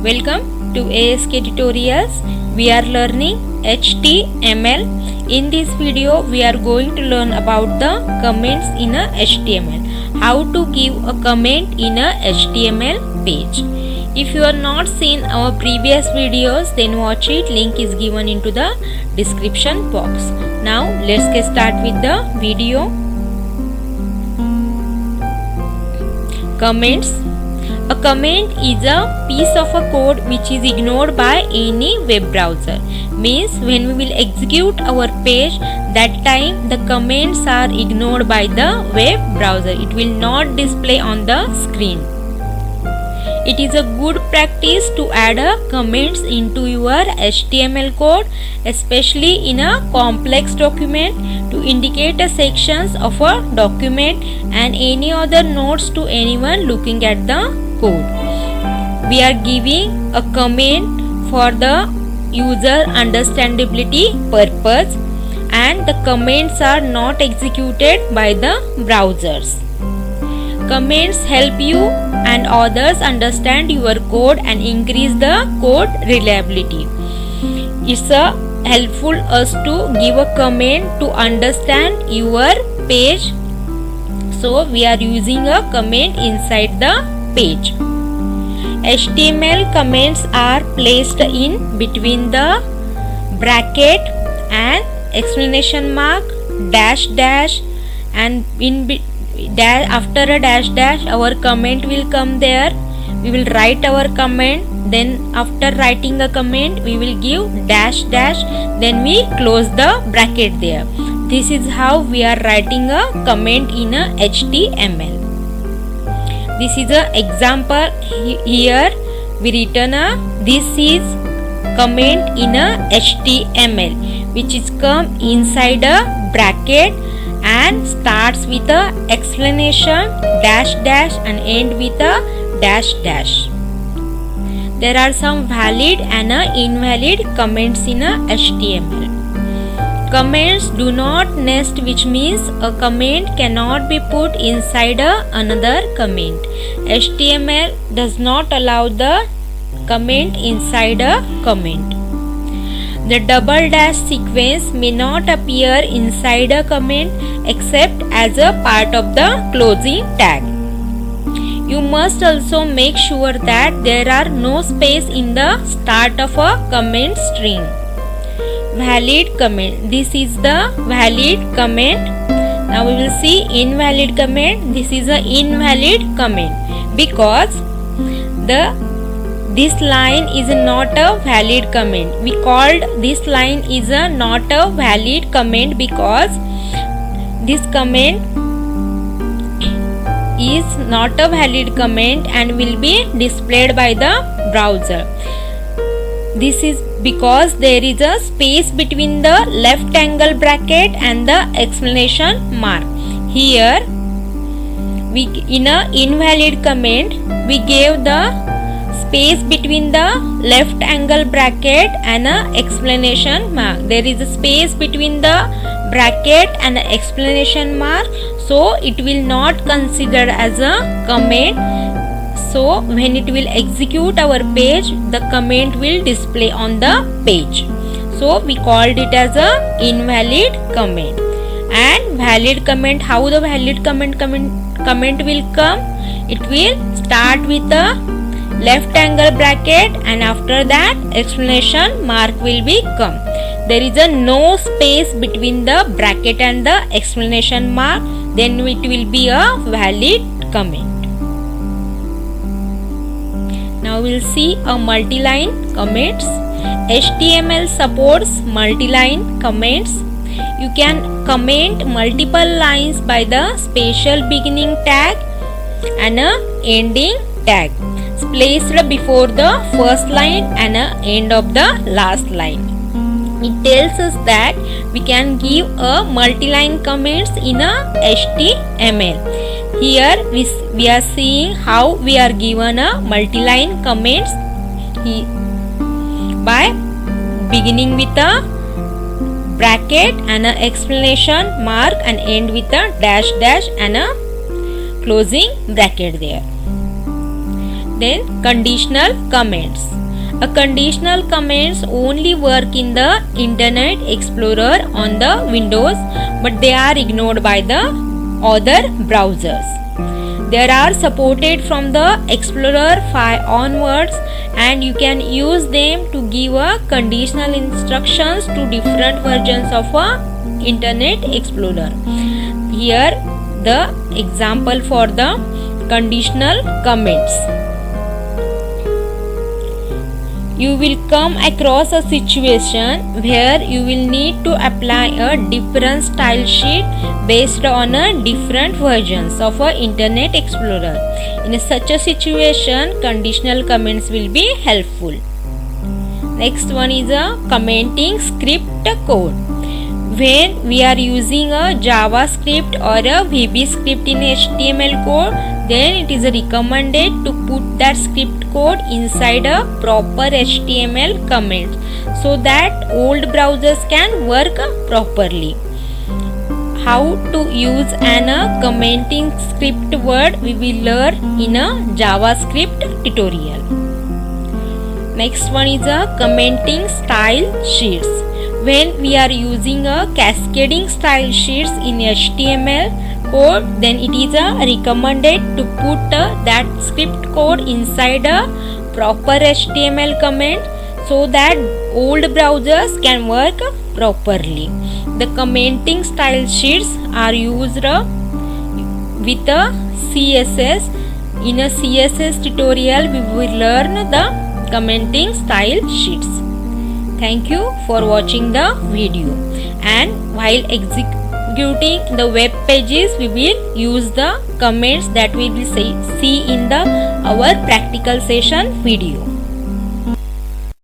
Welcome to ASK Tutorials. We are learning HTML. In this video, we are going to learn about the comments in a HTML. How to give a comment in a HTML page. If you are not seen our previous videos, then watch it. Link is given into the description box. Now let's get started with the video. Comments. A comment is a piece of a code which is ignored by any web browser. Means when we will execute our page, that time the comments are ignored by the web browser. It will not display on the screen. It is a good practice to add a comments into your HTML code, especially in a complex document, to indicate the sections of a document and any other notes to anyone looking at the code. We are giving a comment for the user understandability purpose, and the comments are not executed by the browsers. Comments help you and others understand your code and increase the code reliability. It's helpful us to give a comment to understand your page. So we are using a comment inside the page. HTML comments are placed in between the bracket and exclamation mark, dash dash, and after a dash dash our comment will come there. We will write our comment, then after writing a comment we will give dash dash, then we close the bracket there. This is how we are writing a comment in a HTML. This is an example. Here we written this is comment in a HTML, which is come inside a bracket and starts with a explanation, dash dash, and end with a dash dash. There are some valid and invalid comments in a HTML. Comments do not nest, which means a comment cannot be put inside another comment. HTML does not allow the comment inside a comment. The double dash sequence may not appear inside a comment except as a part of the closing tag. You must also make sure that there are no space in the start of a comment string. Valid comment. This is the valid comment. Now we will see invalid comment. This is a invalid comment because this line is not a valid comment. We called this line is not a valid comment because this comment is not a valid comment and will be displayed by the browser. This is because there is a space between the left angle bracket and the exclamation mark. Here in a invalid comment we gave the space between the left angle bracket and a explanation mark. There is a space between the bracket and the explanation mark, so it will not consider as a comment. So when it will execute our page, the comment will display on the page. So we called it as a invalid comment. And valid comment, how the valid comment will come? It will start with a left angle bracket and after that exclamation mark will be come. There is a no space between the bracket and the exclamation mark, then it will be a valid comment. Now we will see a multi-line comments. HTML supports multi-line comments. You can comment multiple lines by the special beginning tag and a ending tag placed before the first line and end of the last line. It tells us that we can give a multi-line comments in a HTML. Here we are seeing how we are given a multi-line comments by beginning with a bracket and a exclamation mark and end with a dash dash and a closing bracket there. Then conditional comments. A conditional comments only work in the Internet Explorer on the Windows, but they are ignored by the other browsers. They are supported from the Explorer 5 onwards, and you can use them to give a conditional instructions to different versions of a Internet Explorer. Here the example for the conditional comments. You will come across a situation where you will need to apply a different style sheet based on a different versions of a Internet Explorer. In such a situation, conditional comments will be helpful. Next one is a commenting script code. When we are using a JavaScript or a VB script in HTML code, then it is recommended to put that script code inside a proper HTML comment so that old browsers can work properly. How to use an commenting script word we will learn in a JavaScript tutorial. Next one is a commenting style sheets. When we are using a cascading style sheets in HTML code, then it is recommended to put that script code inside a proper HTML comment so that old browsers can work properly. The commenting style sheets are used with a CSS. In a CSS tutorial, we will learn the commenting style sheets. Thank you for watching the video, and while executing the web pages, we will use the comments that we will see in our practical session video.